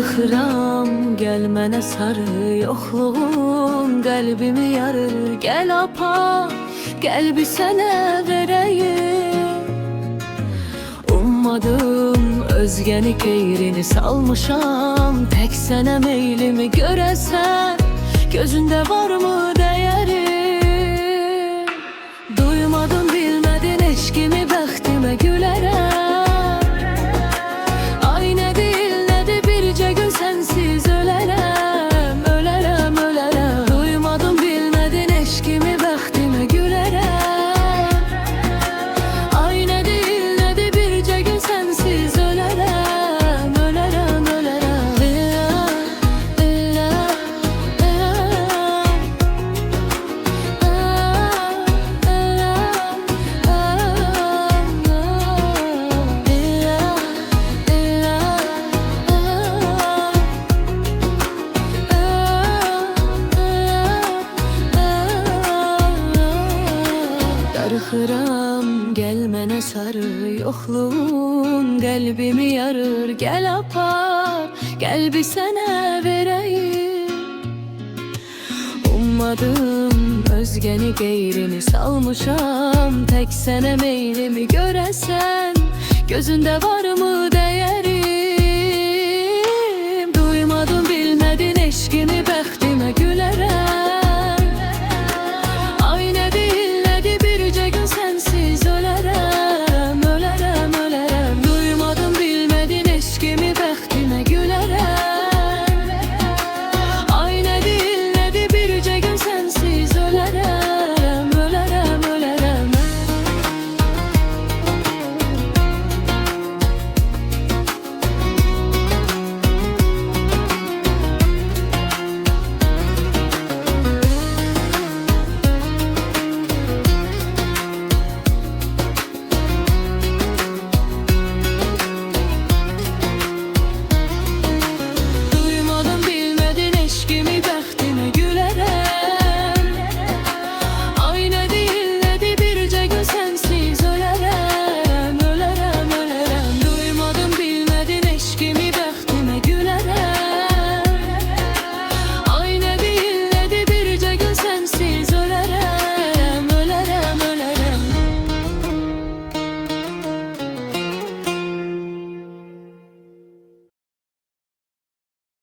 Darıxıram, gəl mənə sarı, yoxluğun qəlbimi yarır. Gəl apar, qəlbi sənə verəyim. Ummadım özgəni qeyrini salmışam, tək sənə meylimi görəsən, gözündə varmı dəyərim? Duymadın, bilmədin eşqimi, bəxtimə gülərəm. Sensiz ölərəm, ölərəm, ölərəm. Duymadın, bilmədin eşqimi, bəxtimə gülərəm. Ay nə deyil, nədir bircə gün sensiz ölərəm, ölərəm, ölərəm. Darıxıram, gəl mənə sarı, yoxluğun qəlbimi yarır. Gəl apar, qəlbi sənə verəyim. Ummadım özgəni qeyrini salmışam, tək sənə meylimi görəsən, gözündə varmı dəyərim? Duymadın, bilmədin eşqimi,